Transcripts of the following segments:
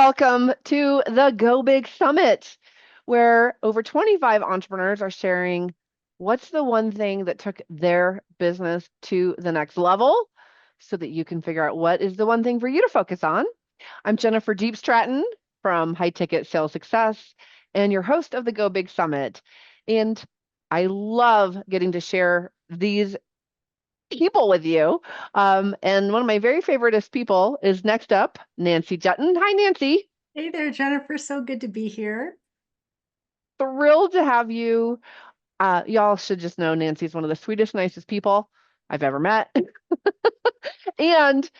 Welcome to the Go Big Summit, where over 25 entrepreneurs are sharing what's the one thing that took their business to the next level so that you can figure out what is the one thing for you to focus on. I'm Jennifer Diepstraten from High Ticket Sales Success and your host of the Go Big Summit. And I love getting to share these people with you. And one of my very favoriteest people is next up, Nancy Juetten. Hi, Nancy. Hey there, Jennifer. So good to be here. Thrilled to have you. Y'all should just know Nancy's one of the sweetest, nicest people I've ever met. And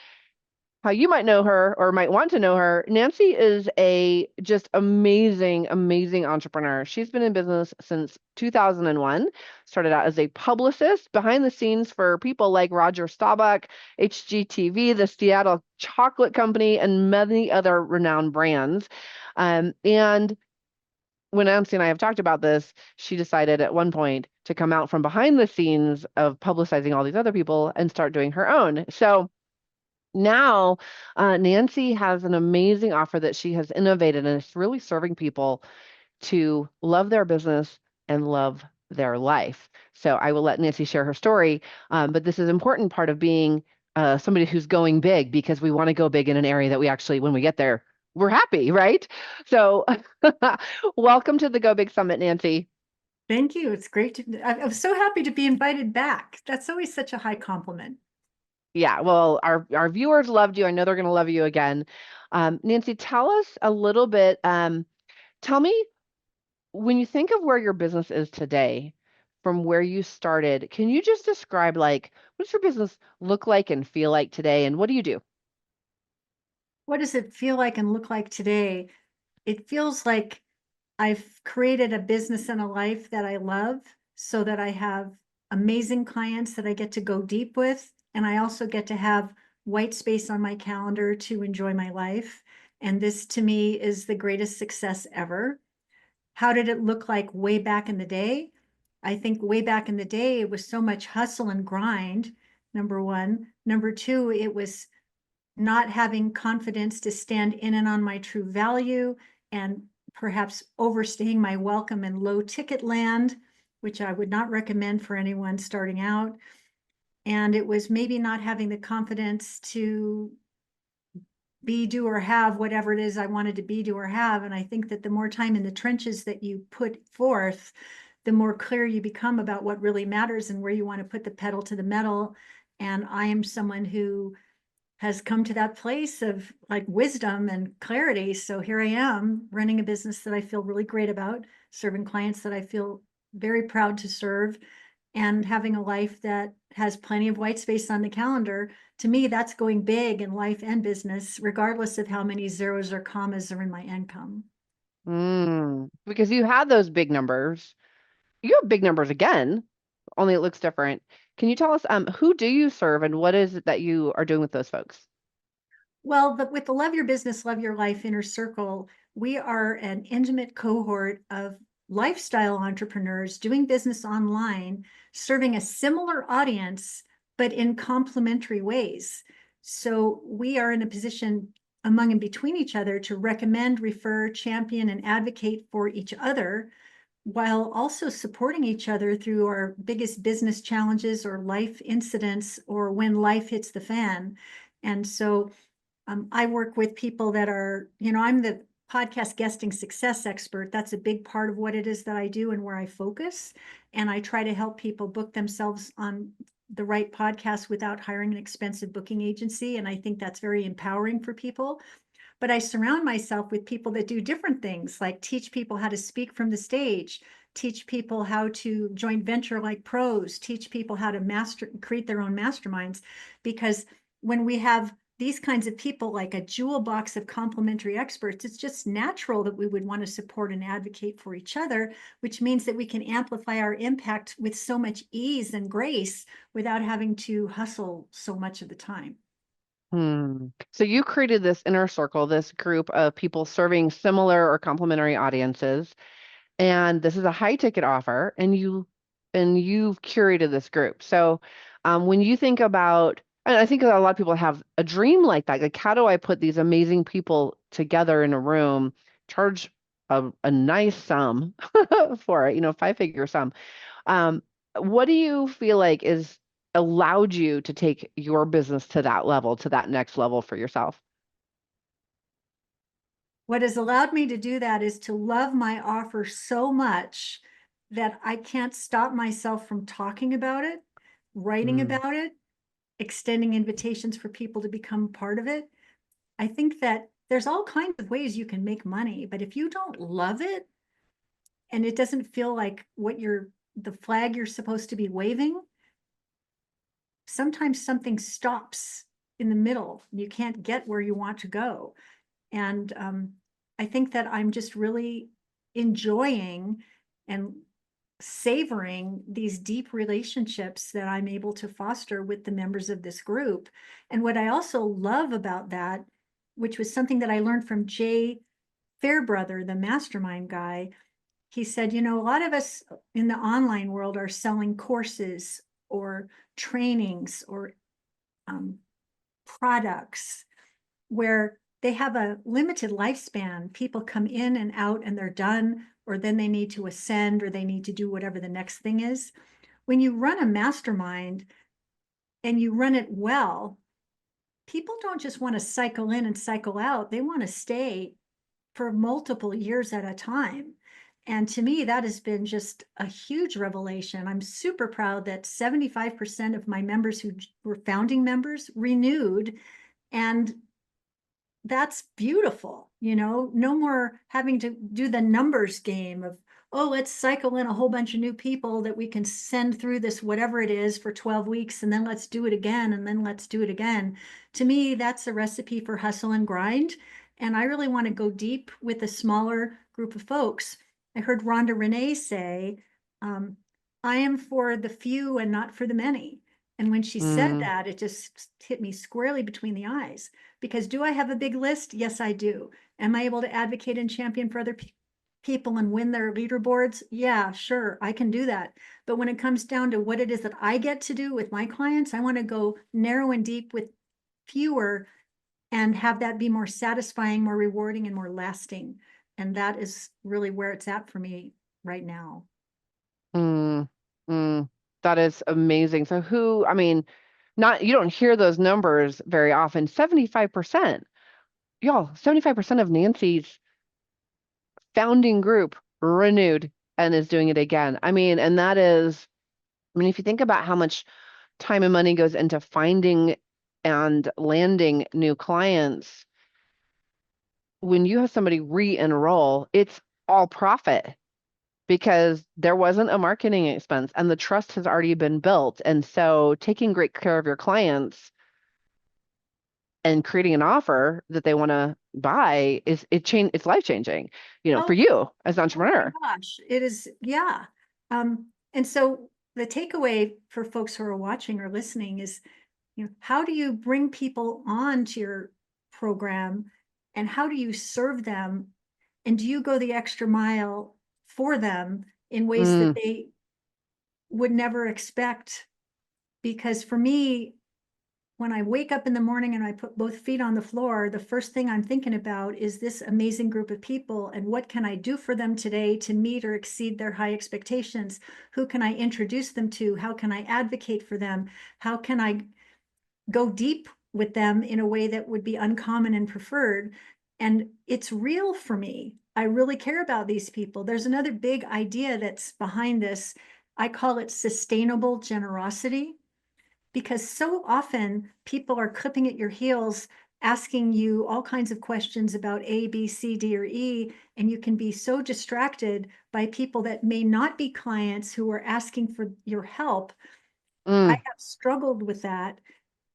how you might know her or might want to know her, Nancy is a just amazing, amazing entrepreneur. She's been in business since 2001, started out as a publicist behind the scenes for people like Roger Staubach, HGTV, the Seattle Chocolate Company, and many other renowned brands. And when Nancy and I have talked about this, she decided at one point to come out from behind the scenes of publicizing all these other people and start doing her own. So now, Nancy has an amazing offer that she has innovated, and it's really serving people to love their business and love their life. So I will let Nancy share her story, but this is an important part of being somebody who's going big because we want to go big in an area that we actually, when we get there, we're happy, right? So welcome to the Go Big Summit, Nancy. Thank you. It's great I'm so happy to be invited back. That's always such a high compliment. Yeah, well, our viewers loved you. I know they're going to love you again. Nancy, tell us a little bit. Tell me, when you think of where your business is today, from where you started, can you just describe like what does your business look like and feel like today, and what do you do? What does it feel like and look like today? It feels like I've created a business and a life that I love so that I have amazing clients that I get to go deep with. And I also get to have white space on my calendar to enjoy my life. And this to me is the greatest success ever. How did it look like way back in the day? I think way back in the day, it was so much hustle and grind, number one. Number two, it was not having confidence to stand in and on my true value and perhaps overstaying my welcome in low ticket land, which I would not recommend for anyone starting out. And it was maybe not having the confidence to be, do, or have whatever it is I wanted to be, do, or have. And I think that the more time in the trenches that you put forth, the more clear you become about what really matters and where you want to put the pedal to the metal. And I am someone who has come to that place of like wisdom and clarity. So here I am running a business that I feel really great about, serving clients that I feel very proud to serve, and having a life that has plenty of white space on the calendar. To me, that's going big in life and business, regardless of how many zeros or commas are in my income. Because you had those big numbers. You have big numbers again, only it looks different. Can you tell us who do you serve and what is it that you are doing with those folks? Well, but with the Love Your Business, Love Your Life inner circle, we are an intimate cohort of lifestyle entrepreneurs doing business online, serving a similar audience, but in complementary ways. So we are in a position among and between each other to recommend, refer, champion, and advocate for each other while also supporting each other through our biggest business challenges or life incidents or when life hits the fan. And so I work with people that are, I'm the podcast guesting success expert. That's a big part of what it is that I do and where I focus. And I try to help people book themselves on the right podcast without hiring an expensive booking agency. And I think that's very empowering for people. But I surround myself with people that do different things, like teach people how to speak from the stage, teach people how to joint venture like pros, teach people how to create their own masterminds. Because when we have these kinds of people, like a jewel box of complementary experts, it's just natural that we would want to support and advocate for each other, which means that we can amplify our impact with so much ease and grace without having to hustle so much of the time. So you created this inner circle, this group of people serving similar or complementary audiences, and this is a high ticket offer, and you've curated this group. So when you think about, and I think a lot of people have a dream like that, like how do I put these amazing people together in a room, charge a nice sum for it, 5-figure sum. Um, what do you feel like is allowed you to take your business to that level, to that next level for yourself? What has allowed me to do that is to love my offer so much that I can't stop myself from talking about it, writing Mm, about it, extending invitations for people to become part of it. I think that there's all kinds of ways you can make money, but if you don't love it and it doesn't feel like the flag you're supposed to be waving, sometimes something stops in the middle. You can't get where you want to go. And I think that I'm just really enjoying and savoring these deep relationships that I'm able to foster with the members of this group. And what I also love about that, which was something that I learned from Jay Fairbrother, the mastermind guy, he said, a lot of us in the online world are selling courses or trainings or um, products where they have a limited lifespan. People come in and out and they're done, or then they need to ascend or they need to do whatever the next thing is. When you run a mastermind and you run it well, people don't just want to cycle in and cycle out. They want to stay for multiple years at a time. And to me, that has been just a huge revelation. I'm super proud that 75% of my members who were founding members renewed, and that's beautiful, no more having to do the numbers game of, oh, let's cycle in a whole bunch of new people that we can send through this, whatever it is, for 12 weeks, and then let's do it again, and then let's do it again. To me, that's a recipe for hustle and grind. And I really want to go deep with a smaller group of folks. I heard Rhonda Renee say, um, I am for the few and not for the many. And when she said mm, that, it just hit me squarely between the eyes. Because do I have a big list? Yes, I do. Am I able to advocate and champion for other people and win their leaderboards? Yeah, sure, I can do that. But when it comes down to what it is that I get to do with my clients, I want to go narrow and deep with fewer and have that be more satisfying, more rewarding, and more lasting. And that is really where it's at for me right now. mm, mm. That is amazing. So I mean, not you don't hear those numbers very often. 75%. Y'all, 75% of Nancy's founding group renewed and is doing it again. I mean, and that is, I mean, if you think about how much time and money goes into finding and landing new clients, when you have somebody re-enroll, it's all profit because there wasn't a marketing expense and the trust has already been built. And so taking great care of your clients and creating an offer that they want to buy it's life changing, for Oh, you as an oh my entrepreneur. gosh, it is, yeah. And so the takeaway for folks who are watching or listening is, how do you bring people on to your program and how do you serve them? And do you go the extra mile for them in ways that Mm, they would never expect? Because for me, when I wake up in the morning and I put both feet on the floor, the first thing I'm thinking about is this amazing group of people and what can I do for them today to meet or exceed their high expectations? Who can I introduce them to? How can I advocate for them? How can I go deep with them in a way that would be uncommon and preferred? And it's real for me. I really care about these people. There's another big idea that's behind this. I call it sustainable generosity, because so often people are clipping at your heels, asking you all kinds of questions about A, B, C, D, or E, and you can be so distracted by people that may not be clients who are asking for your help. I mm, have struggled with that.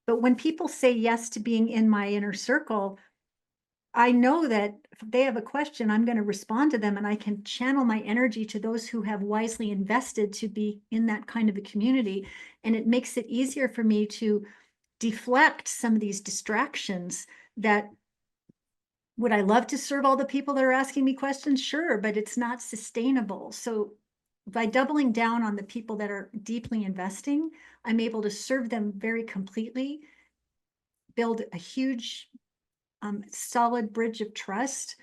But when people say yes to being in my inner circle, I know that if they have a question, I'm going to respond to them and I can channel my energy to those who have wisely invested to be in that kind of a community. And it makes it easier for me to deflect some of these distractions that would I love to serve all the people that are asking me questions? Sure, but it's not sustainable. So by doubling down on the people that are deeply investing, I'm able to serve them very completely, build a huge solid bridge of trust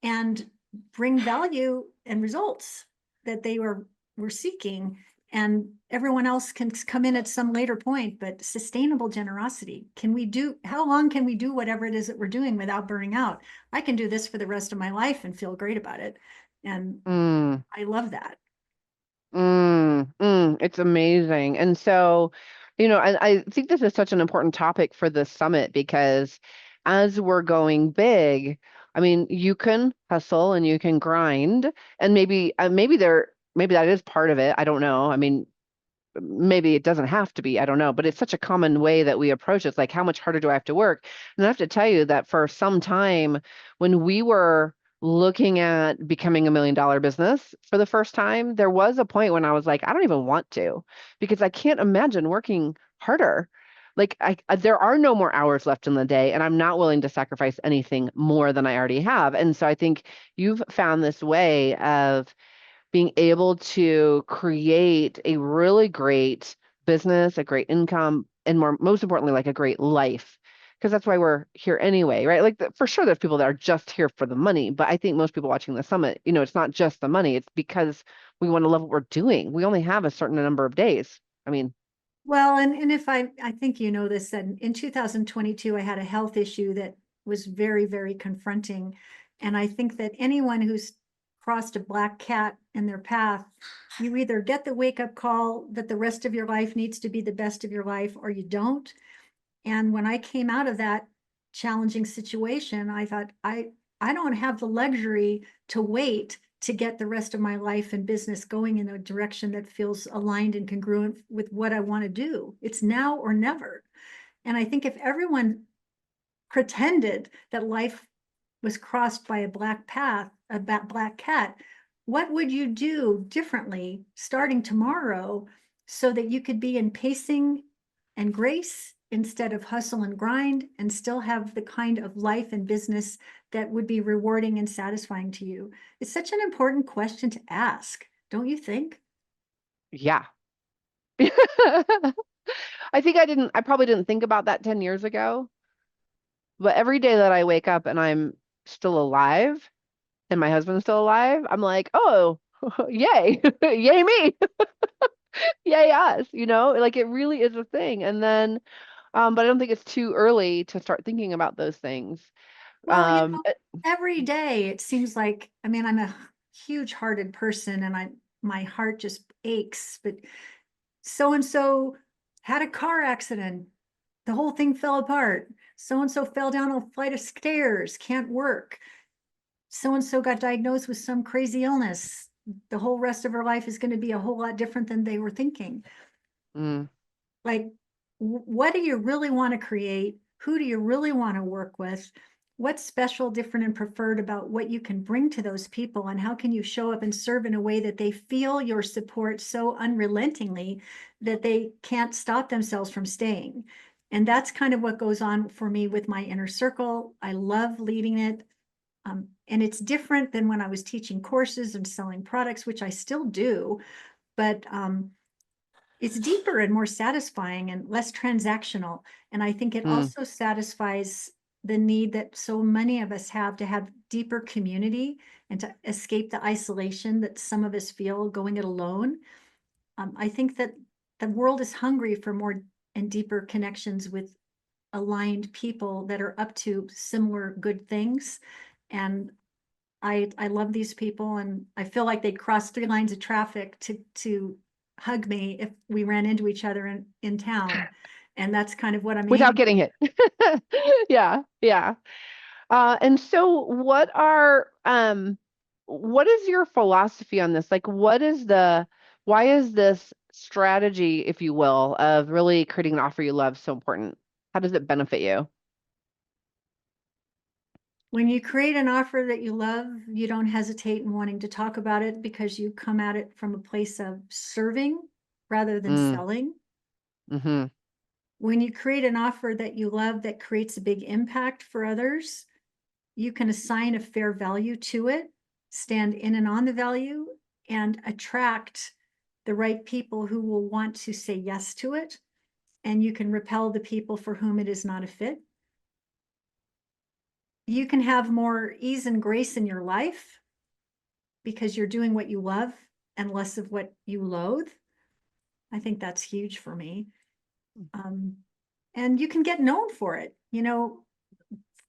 and bring value and results that they were seeking. And everyone else can come in at some later point, but sustainable generosity. How long can we do whatever it is that we're doing without burning out? I can do this for the rest of my life and feel great about it. And Mm. I love that. It's amazing. And so, I think this is such an important topic for this summit because as we're going big, I mean, you can hustle and you can grind, and maybe that is part of it. I don't know. I mean, maybe it doesn't have to be, I don't know, but it's such a common way that we approach it. It's like, how much harder do I have to work? And I have to tell you that for some time, when we were looking at becoming $1 million business for the first time, there was a point when I was like, I don't even want to, because I can't imagine working harder. Like there are no more hours left in the day, and I'm not willing to sacrifice anything more than I already have. And so I think you've found this way of being able to create a really great business, a great income, and most importantly, like a great life. Because that's why we're here anyway, right? Like for sure, there's people that are just here for the money, but I think most people watching the summit, it's not just the money. It's because we want to love what we're doing. We only have a certain number of days. I mean, Well, and if I think you know this, that in 2022, I had a health issue that was very, very confronting. And I think that anyone who's crossed a black cat in their path, you either get the wake up call that the rest of your life needs to be the best of your life, or you don't. And when I came out of that challenging situation, I thought, I don't have the luxury to wait to get the rest of my life and business going in a direction that feels aligned and congruent with what I want to do. It's now or never. And I think if everyone pretended that life was crossed by a black path, a black cat, what would you do differently starting tomorrow so that you could be in pacing and grace instead of hustle and grind and still have the kind of life and business that would be rewarding and satisfying to you? It's such an important question to ask, don't you think? yeah. I probably didn't think about that 10 years ago, but every day that I wake up and I'm still alive and my husband's still alive, I'm like, oh, yay, yay me. Yay us, like it really is a thing. And then, but I don't think it's too early to start thinking about those things. Well, Um, uh, every day it seems like, I mean, I'm a huge hearted person and my heart just aches, but so and so had a car accident. The whole thing fell apart. So and so fell down a flight of stairs, can't work. So and so got diagnosed with some crazy illness. The whole rest of her life is going to be a whole lot different than they were thinking. mm, Like, what do you really want to create? Who do you really want to work with? What's special, different, and preferred about what you can bring to those people? And how can you show up and serve in a way that they feel your support so unrelentingly that they can't stop themselves from staying? And that's kind of what goes on for me with my inner circle. I love leading it. And it's different than when I was teaching courses and selling products, which I still do. But it's deeper and more satisfying and less transactional. And I think it mm, also satisfies the need that so many of us have to have deeper community and to escape the isolation that some of us feel going it alone. I think that the world is hungry for more and deeper connections with aligned people that are up to similar good things. And I love these people and I feel like they'd cross 3 lines of traffic to hug me if we ran into each other in town. And that's kind of what I'm without aiming getting hit. Yeah, yeah. And so what is your philosophy on this? Like, why is this strategy, if you will, of really creating an offer you love so important? How does it benefit you? when you create an offer that you love, you don't hesitate in wanting to talk about it because you come at it from a place of serving rather than Mm, selling. mm-hmm, When you create an offer that you love that creates a big impact for others, you can assign a fair value to it, stand in and on the value, and attract the right people who will want to say yes to it. And you can repel the people for whom it is not a fit. you can have more ease and grace in your life because you're doing what you love and less of what you loathe. I think that's huge for me. Um, and you can get known for it. You know,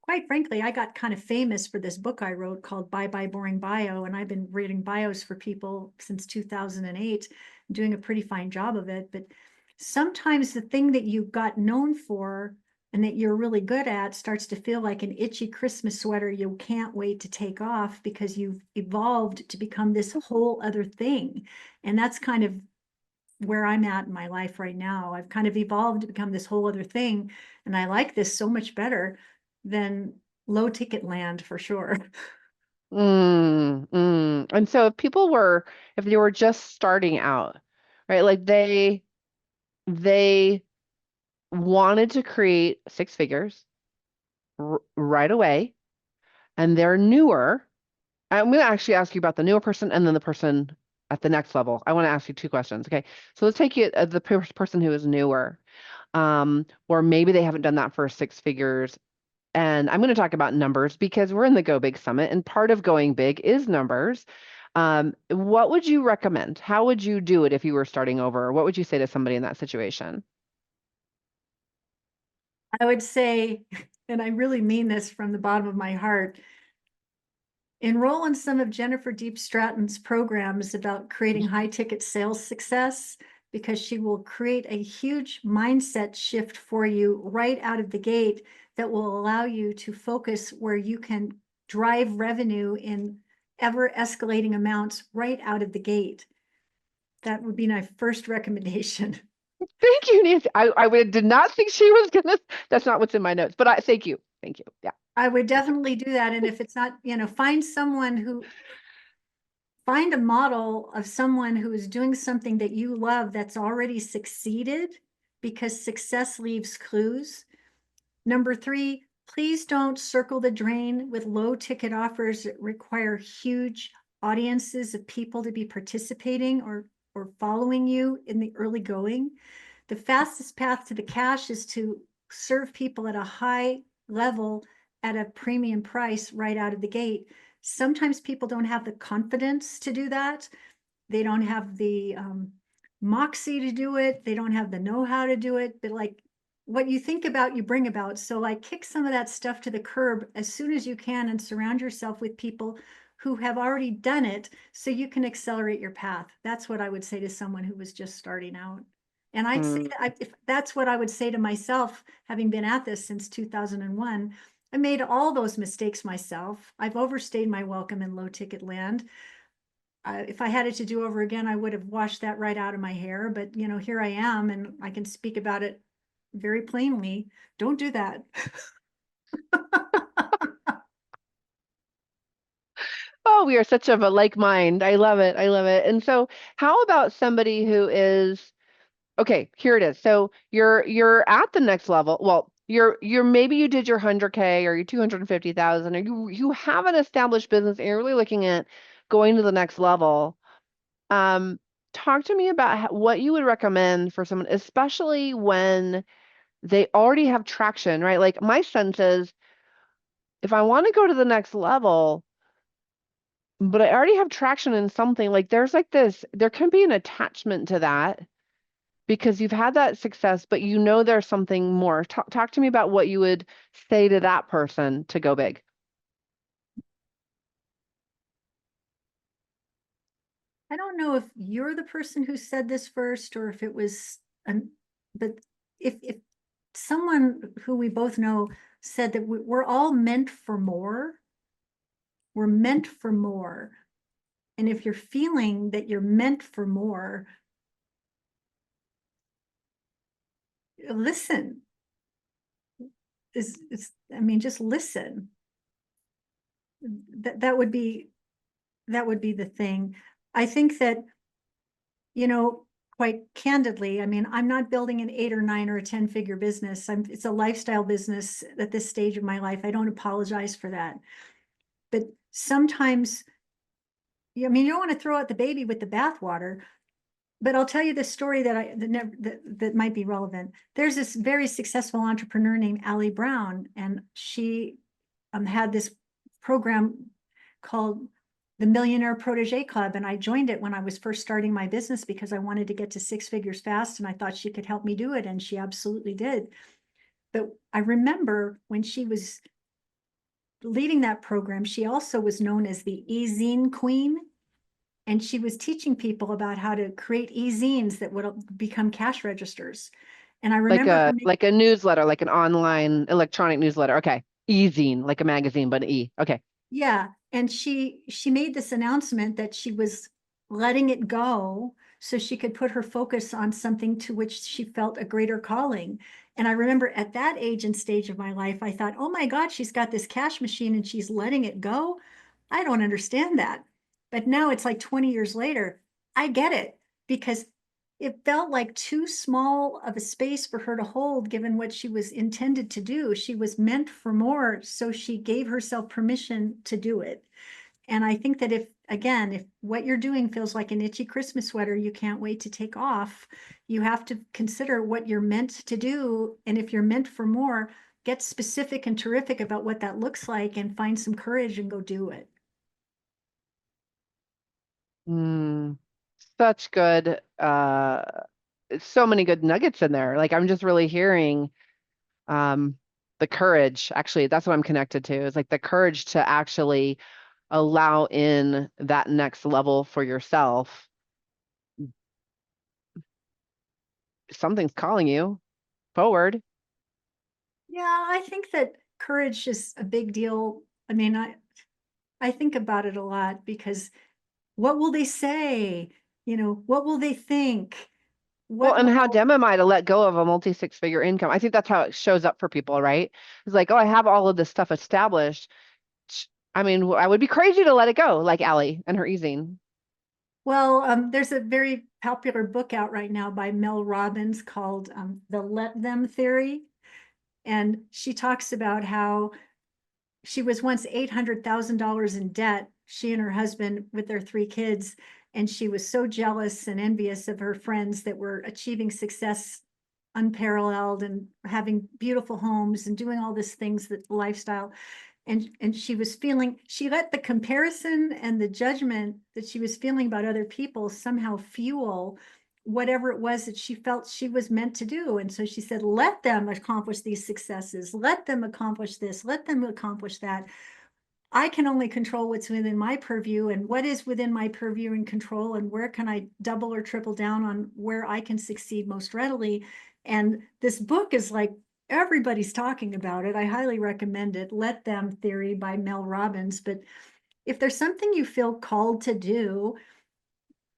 quite frankly, I got kind of famous for this book I wrote called Bye Bye Boring Bio. And I've been reading bios for people since 2008, doing a pretty fine job of it. But sometimes the thing that you got known for and that you're really good at starts to feel like an itchy Christmas sweater you can't wait to take off because you've evolved to become this whole other thing. And that's kind of where I'm at in my life right now. I've kind of evolved to become this whole other thing. And I like this so much better than low ticket land for sure. And so if they were just starting out, right? Like they wanted to create six figures right away, and they're newer. I'm going to actually ask you about the newer person and then the person at the next level. I want to ask you two questions. Okay. So let's take you the person who is newer. Or maybe they haven't done that for six figures. And I'm going to talk about numbers because we're in the Go Big Summit, and part of going big is numbers. What would you recommend? How would you do it if you were starting over? What would you say to somebody in that situation? I would say, and I really mean this from the bottom of my heart, enroll in some of Jennifer Diepstraten's programs about creating high ticket sales success because she will create a huge mindset shift for you right out of the gate that will allow you to focus where you can drive revenue in ever escalating amounts right out of the gate. That would be my first recommendation. Thank you, Nancy. Did not think she was gonna. That's not what's in my notes, but thank you. Thank you. Yeah. I would definitely do that. And if it's not, find a model of someone who is doing something that you love that's already succeeded because success leaves clues. Number three, please don't circle the drain with low ticket offers that require huge audiences of people to be participating or following you in the early going. The fastest path to the cash is to serve people at a high level at a premium price right out of the gate. Sometimes people don't have the confidence to do that. They don't have the moxie to do it. They don't have the know-how to do it. But like what you think about, you bring about. So like kick some of that stuff to the curb as soon as you can and surround yourself with people who have already done it so you can accelerate your path. That's what I would say to someone who was just starting out. And I'd say Mm. that if that's what I would say to myself, having been at this since 2001. I made all those mistakes myself. I've overstayed my welcome in low ticket land. If I had it to do over again, I would have washed that right out of my hair. But here I am, and I can speak about it very plainly. Don't do that. Oh, we are such of a like mind. I love it. I love it. And so, how about somebody who is okay, here it is. So you're at the next level. Well, you're maybe you did your 100K or your 250,000 or you have an established business and you're really looking at going to the next level. Um, Talk to me about what you would recommend for someone, especially when they already have traction, right? Like my son says, if I want to go to the next level, but I already have traction in something, like there's like this, there can be an attachment to that because you've had that success, but you know there's something more. Talk to me about what you would say to that person to go big. I don't know if you're the person who said this first or if it was an, but if someone who we both know said that we're all meant for more, we're meant for more. And if you're feeling that you're meant for more, listen. I mean, just listen. That would be the thing. I think that, you know, quite candidly, I mean, I'm not building an 8 or 9 or a 10-figure business. It's a lifestyle business at this stage of my life. I don't apologize for that. But sometimes, I mean, you don't want to throw out the baby with the bathwater. But I'll tell you this story that might be relevant. There's this very successful entrepreneur named Allie Brown, and she had this program called the Millionaire Protege Club. And I joined it when I was first starting my business because I wanted to get to 6 figures fast. And I thought she could help me do it. And she absolutely did. But I remember when she was leading that program, she also was known as the e-zine queen. And she was teaching people about how to create e-zines that would become cash registers. And I Like remember her a like a newsletter, like an online electronic newsletter. Okay. E-zine, like a magazine, but an E. Okay. yeah, and she made this announcement that she was letting it go so she could put her focus on something to which she felt a greater calling. And I remember at that age and stage of my life, I thought, oh my God, she's got this cash machine and she's letting it go. I don't understand that. But now it's like 20 years later, I get it because it felt like too small of a space for her to hold, given what she was intended to do. She was meant for more, so she gave herself permission to do it. And I think that if what you're doing feels like an itchy Christmas sweater you can't wait to take off, you have to consider what you're meant to do. And if you're meant for more, get specific and terrific about what that looks like and find some courage and go do it. Mm, such good, so many good nuggets in there. Like I'm just really hearing um the courage. Actually, that's what I'm connected to, is like the courage to actually allow in that next level for yourself. Something's calling you forward. Yeah, I think that courage is a big deal. I mean, I think about it a lot because what will they say? What will they think? Well, What and how will, dumb am I to let go of a multi six figure income? I think that's how it shows up for people, right? It's like, oh, I have all of this stuff established. I mean, I would be crazy to let it go, like Allie and her easing. well, there's a very popular book out right now by Mel Robbins called The Let Them Theory. And she talks about how she was once $800,000 in debt, she and her husband with their 3 kids. And she was so jealous and envious of her friends that were achieving success unparalleled and having beautiful homes and doing all these things, that lifestyle. And she let the comparison and the judgment that she was feeling about other people somehow fuel whatever it was that she felt she was meant to do. And so she said, let them accomplish these successes, let them accomplish this, let them accomplish that. I can only control what's within my purview, and what is within my purview and control, and where can I double or triple down on where I can succeed most readily. And this book is like, everybody's talking about it. I highly recommend it. Let Them Theory by Mel Robbins. But if there's something you feel called to do,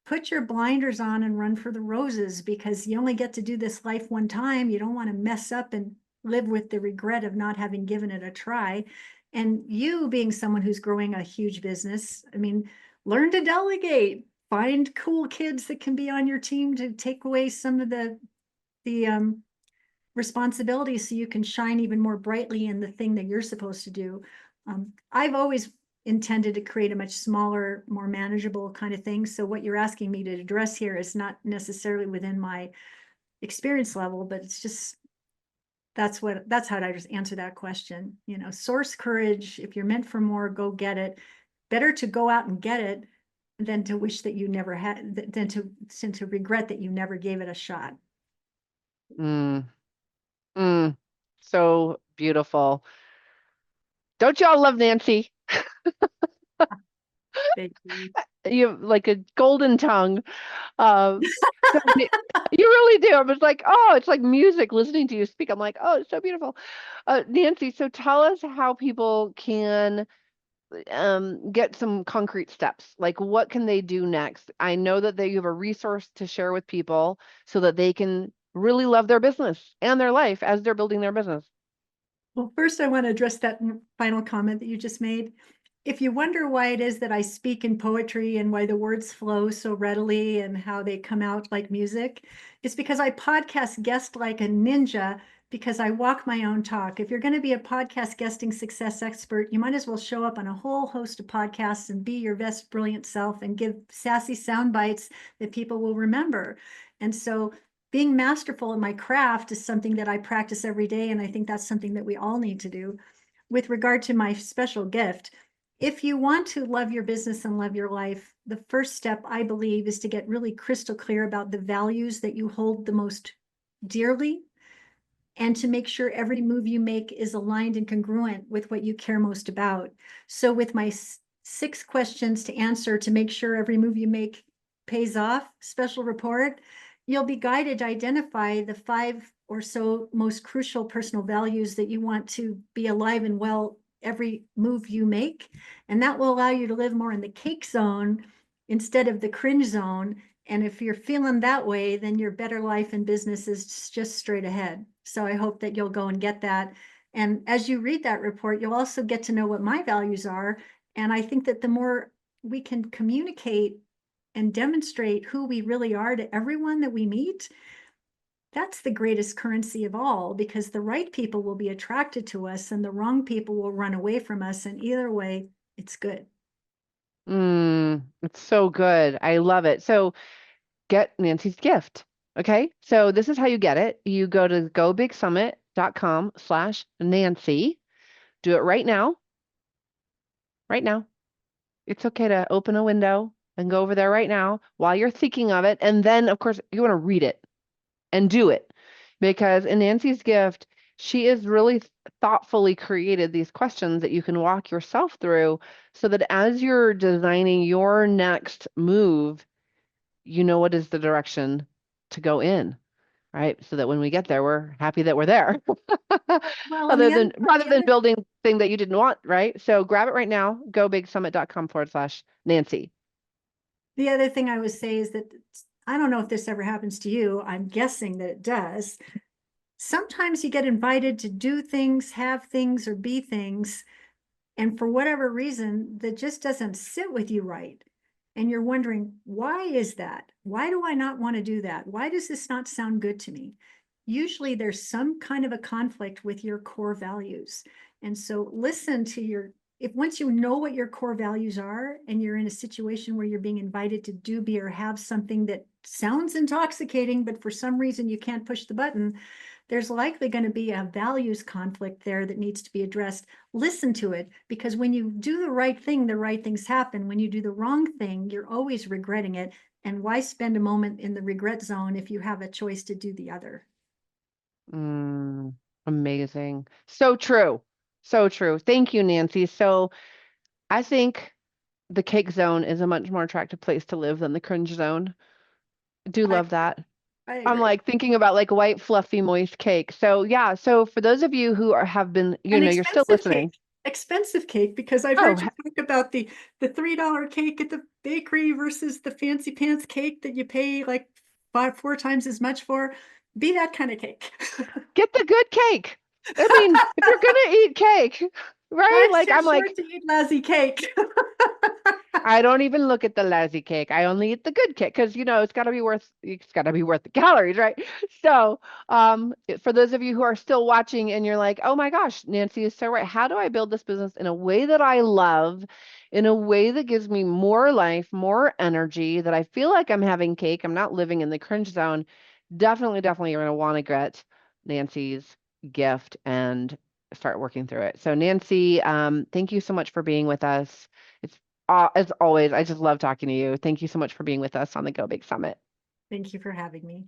put your blinders on and run for the roses, because you only get to do this life one time. You don't want to mess up and live with the regret of not having given it a try. And you being someone who's growing a huge business, I mean, learn to delegate, find cool kids that can be on your team to take away some of the responsibilities so you can shine even more brightly in the thing that you're supposed to do. I've always intended to create a much smaller, more manageable kind of thing. So what you're asking me to address here is not necessarily within my experience level, but it's just, that's how I just answer that question. Source courage. If you're meant for more, go get it. Better to go out and get it than to wish that you never had, than to regret that you never gave it a shot. Mm, mm, so beautiful. Don't y'all love Nancy? Thank you. You have like a golden tongue. Um, so you really do. I was like, oh, it's like music listening to you speak. I'm like, oh, it's so beautiful. Nancy, so tell us how people can get some concrete steps. Like, what can they do next? I know that you have a resource to share with people so that they can really love their business and their life as they're building their business. Well, first, I want to address that final comment that you just made. If you wonder why it is that I speak in poetry and why the words flow so readily and how they come out like music, it's because I podcast guest like a ninja, because I walk my own talk. If you're going to be a podcast guesting success expert, you might as well show up on a whole host of podcasts and be your best brilliant self and give sassy sound bites that people will remember. And so being masterful in my craft is something that I practice every day. And I think that's something that we all need to do. with regard to my special gift, if you want to love your business and love your life, the first step, I believe, is to get really crystal clear about the values that you hold the most dearly, and to make sure every move you make is aligned and congruent with what you care most about. So with my 6 questions to answer to make sure every move you make pays off special report, you'll be guided to identify the 5 or so most crucial personal values that you want to be alive and well every move you make. And that will allow you to live more in the cake zone instead of the cringe zone. And if you're feeling that way, then your better life and business is just straight ahead. So I hope that you'll go and get that. And as you read that report, you'll also get to know what my values are. And I think that the more we can communicate and demonstrate who we really are to everyone that we meet, that's the greatest currency of all, because the right people will be attracted to us and the wrong people will run away from us. And either way, it's good. It's so good. I love it. So get Nancy's gift. Okay. So this is how you get it. You go to gobigsummit.com/Nancy. Do it right now. Right now. It's okay to open a window and go over there right now while you're thinking of it. And then, of course, you want to read it and do it, because in Nancy's gift, she is really thoughtfully created these questions that you can walk yourself through so that as you're designing your next move, you know what is the direction to go in, right? So that when we get there, we're happy that we're there. Well, and Other the other, than rather the than other building thing that you didn't want, right? So grab it right now, gobigsummit.com/Nancy. The other thing I would say is that I don't know if this ever happens to you. I'm guessing that it does. Sometimes you get invited to do things, have things, or be things, and for whatever reason, that just doesn't sit with you right. And you're wondering, why is that? Why do I not want to do that? Why does this not sound good to me? Usually there's some kind of a conflict with your core values. And so listen to your, if once you know what your core values are and you're in a situation where you're being invited to do, be, or have something that sounds intoxicating, but for some reason you can't push the button, there's likely going to be a values conflict there that needs to be addressed. Listen to it, because when you do the right thing, the right things happen. When you do the wrong thing, you're always regretting it. And why spend a moment in the regret zone if you have a choice to do the other? Mm, amazing. So true. So true. Thank you, Nancy. So I think the cake zone is a much more attractive place to live than the cringe zone. Do I, love that. I I'm agree. like thinking about like white, fluffy, moist cake. So yeah, so for those of you who have been, An you're still listening. expensive cake, because I've Oh, heard you talk about the $3 cake at the bakery versus the fancy pants cake that you pay like 4 times as much for. Be that kind of cake. get the good cake. I mean, if you're gonna eat cake, right? Life's Like too I'm like, short to eat lousy cake. I don't even look at the lousy cake. I only eat the good cake because it's got to be worth the calories, right? So, for those of you who are still watching and you're like, "Oh my gosh, Nancy is so right. How do I build this business in a way that I love, in a way that gives me more life, more energy, that I feel like I'm having cake, I'm not living in the cringe zone?" Definitely, definitely you're going to want to get Nancy's gift and start working through it. So, Nancy, thank you so much for being with us. It's as always, I just love talking to you. Thank you so much for being with us on the Go Big Summit. Thank you for having me.